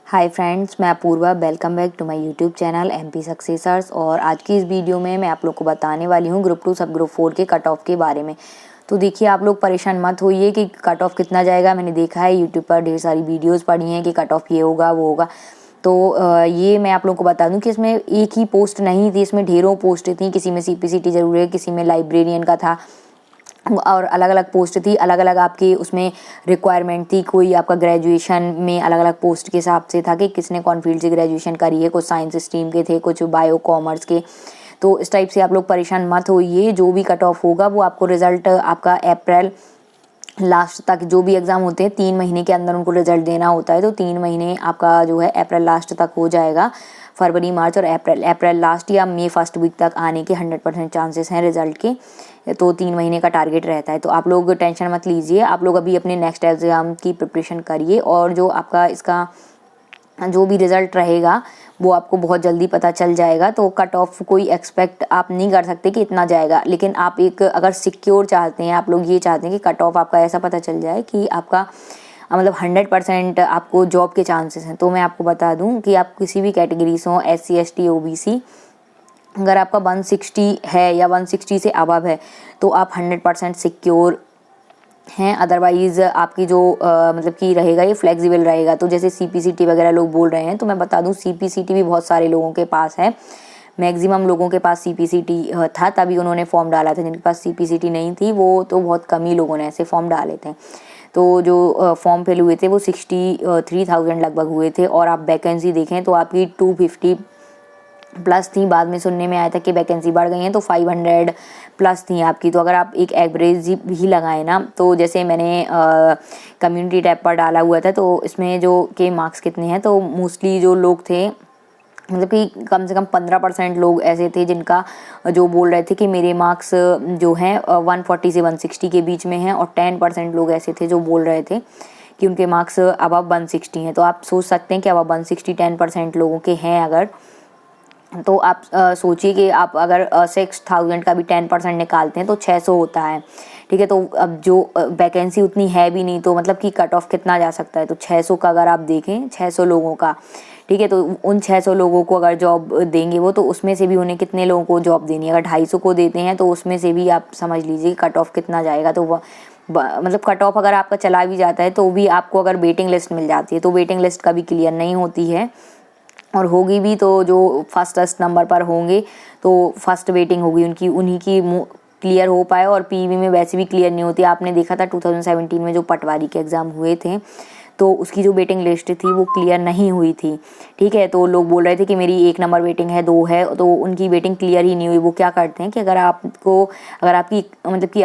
हाय friends, मैं Apoorva. Welcome back to my YouTube channel MP successors. और आज की इस वीडियो में मैं आप लोग को बताने वाली हूँ ग्रुप 2 सब ग्रुप 4 के कट ऑफ के बारे में। तो देखिए, आप लोग परेशान मत होइए कि कट ऑफ कितना जाएगा। मैंने देखा है यूट्यूब पर ढेर सारी वीडियोज़ पढ़ी हैं कि कट ऑफ ये होगा वो होगा। तो ये मैं आप लोगों को बता दूं कि इसमें एक ही पोस्ट नहीं थी, इसमें ढेरों पोस्ट थी। किसी में CPCT जरूर है, किसी में लाइब्रेरियन का था और अलग अलग पोस्ट थी। अलग अलग आपकी उसमें रिक्वायरमेंट थी। कोई आपका ग्रेजुएशन में अलग अलग पोस्ट के हिसाब से था कि किसने कौन फील्ड से ग्रेजुएशन करी है। कुछ साइंस स्ट्रीम के थे, कुछ बायो कॉमर्स के। तो इस टाइप से आप लोग परेशान मत होइए। जो भी कट ऑफ होगा वो आपको रिजल्ट आपका अप्रैल लास्ट तक, जो भी एग्ज़ाम होते हैं 3 महीने के अंदर उनको रिजल्ट देना होता है। तो 3 महीने आपका जो है अप्रैल लास्ट तक हो जाएगा। फरवरी, मार्च और अप्रैल लास्ट या मई फर्स्ट वीक तक आने के 100% चांसेस हैं रिजल्ट के। तो 3 महीने का टारगेट रहता है। तो आप लोग टेंशन मत लीजिए। आप लोग अभी अपने नेक्स्ट एग्ज़ाम की प्रिपरेशन करिए और जो आपका इसका जो भी रिज़ल्ट रहेगा वो आपको बहुत जल्दी पता चल जाएगा। तो कट ऑफ कोई एक्सपेक्ट आप नहीं कर सकते कि इतना जाएगा, लेकिन आप एक अगर सिक्योर चाहते हैं, आप लोग ये चाहते हैं कि कट ऑफ आपका ऐसा पता चल जाए कि आपका मतलब 100% आपको जॉब के चांसेस हैं। तो मैं आपको बता दूं कि आप किसी भी कैटेगरी से हो, SC ST OBC, अगर आपका 160 है या 160 से अबव है तो आप 100% सिक्योर हैं। अदरवाइज़ आपकी जो मतलब कि रहेगा ये फ्लेक्सिबल रहेगा। तो जैसे CPCT वगैरह लोग बोल रहे हैं, तो मैं बता दूं CPCT भी बहुत सारे लोगों के पास है। मैक्सिमम लोगों के पास CPCT था, तभी उन्होंने फॉर्म डाला था। जिनके पास CPCT नहीं थी वो तो बहुत कम ही लोगों ने ऐसे फॉर्म डाले थे। तो जो फॉर्म फिल हुए थे वो 63,000 लगभग हुए थे। और आप वैकेंसी देखें तो आपकी 250 प्लस थी। बाद में सुनने में आया था कि वैकेंसी बढ़ गई हैं तो 500 प्लस थी आपकी। तो अगर आप एक एवरेज भी लगाएं ना, तो जैसे मैंने कम्युनिटी टैब पर डाला हुआ था, तो इसमें जो के मार्क्स कितने हैं, तो मोस्टली जो लोग थे मतलब कि कम से कम 15% लोग ऐसे थे जिनका जो बोल रहे थे कि मेरे मार्क्स जो हैं 140 से 160 के बीच में हैं। और 10% लोग ऐसे थे जो बोल रहे थे कि उनके मार्क्स अबव 160 हैं। तो आप सोच सकते हैं कि अबव 160 10% लोगों के हैं अगर, तो आप सोचिए कि आप अगर 6,000 का भी 10% निकालते हैं तो 600 होता है। ठीक है, तो अब जो वैकेंसी उतनी है भी नहीं, तो मतलब कि कट ऑफ कितना जा सकता है। तो 600 का अगर आप देखें, 600 लोगों का, ठीक है, तो उन 600 लोगों को अगर जॉब देंगे वो, तो उसमें से भी उन्हें कितने लोगों को जॉब देनी है। अगर 250 को देते हैं तो उसमें से भी आप समझ लीजिए कट ऑफ कितना जाएगा। तो मतलब कट ऑफ अगर आपका चला भी जाता है तो भी आपको अगर वेटिंग लिस्ट मिल जाती है, तो वेटिंग लिस्ट कभी क्लियर नहीं होती है। और होगी भी तो जो फर्स्ट नंबर पर होंगे तो फर्स्ट वेटिंग होगी उनकी, उन्हीं की क्लियर हो पाए। और PV में वैसे भी क्लियर नहीं होती। आपने देखा था 2017 में जो पटवारी के एग्ज़ाम हुए थे, तो उसकी जो वेटिंग लिस्ट थी वो क्लियर नहीं हुई थी। ठीक है, तो लोग बोल रहे थे कि मेरी 1 नंबर वेटिंग है, 2 है, तो उनकी वेटिंग क्लियर ही नहीं हुई। वो क्या करते हैं कि अगर आपकी मतलब कि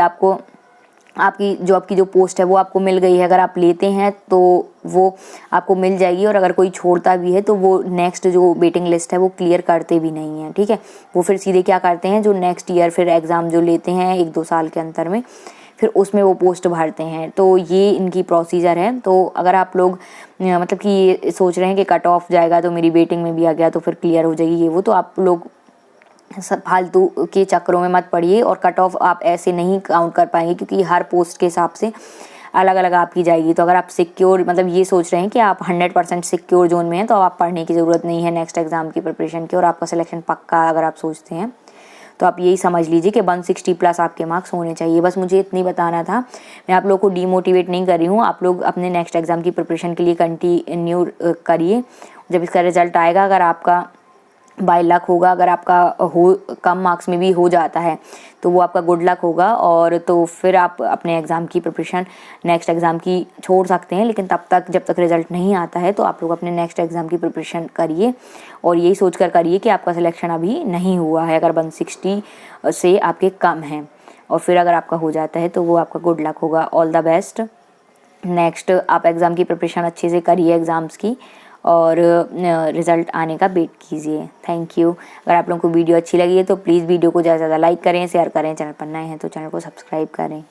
आपकी जॉब की जो पोस्ट है वो आपको मिल गई है, अगर आप लेते हैं तो वो आपको मिल जाएगी। और अगर कोई छोड़ता भी है तो वो नेक्स्ट जो वेटिंग लिस्ट है वो क्लियर करते भी नहीं हैं। ठीक है, वो फिर सीधे क्या करते हैं, जो नेक्स्ट ईयर फिर एग्ज़ाम जो लेते हैं 1-2 साल के अंतर में, फिर उसमें वो पोस्ट भरते हैं। तो ये इनकी प्रोसीजर है। तो अगर आप लोग मतलब कि ये सोच रहे हैं कि कट ऑफ जाएगा तो मेरी वेटिंग में भी आ गया तो फिर क्लियर हो जाएगी ये वो, तो आप लोग सब फालतू के चक्करों में मत पड़िए। और कट ऑफ आप ऐसे नहीं काउंट कर पाएंगे, क्योंकि हर पोस्ट के हिसाब से अलग अलग आपकी जाएगी। तो अगर आप सिक्योर मतलब ये सोच रहे हैं कि आप 100% सिक्योर जोन में हैं, तो आप पढ़ने की ज़रूरत नहीं है नेक्स्ट एग्ज़ाम की प्रिपरेशन की, और आपका सिलेक्शन पक्का अगर आप सोचते हैं, तो आप यही समझ लीजिए कि 160 प्लस आपके मार्क्स होने चाहिए। बस मुझे इतनी बताना था। मैं आप लोगों को डीमोटिवेट नहीं कर रही हूँ। आप लोग अपने नेक्स्ट एग्ज़ाम की प्रिपरेशन के लिए कंटिन्यू करिए। जब इसका रिजल्ट आएगा, अगर आपका बाय लक होगा, अगर आपका कम मार्क्स में भी हो जाता है तो वो आपका गुड लक होगा। और तो फिर आप अपने एग्ज़ाम की प्रिपरेशन नेक्स्ट एग्ज़ाम की छोड़ सकते हैं। लेकिन तब तक जब तक रिज़ल्ट नहीं आता है तो आप लोग अपने नेक्स्ट एग्ज़ाम की प्रिपरेशन करिए। और यही सोच कर करिए कि आपका सिलेक्शन अभी नहीं हुआ है, अगर 160 से आपके कम हैं। और फिर अगर आपका हो जाता है तो वो आपका गुड लक होगा। All the best. नेक्स्ट आप एग्ज़ाम की प्रिपरेशन अच्छे से करिए एग्ज़ाम्स की, और रिज़ल्ट आने का वेट कीजिए। Thank you. अगर आप लोगों को वीडियो अच्छी लगी है तो प्लीज़ वीडियो को ज़्यादा से ज़्यादा लाइक करें, शेयर करें। चैनल पर नए हैं तो चैनल को सब्सक्राइब करें।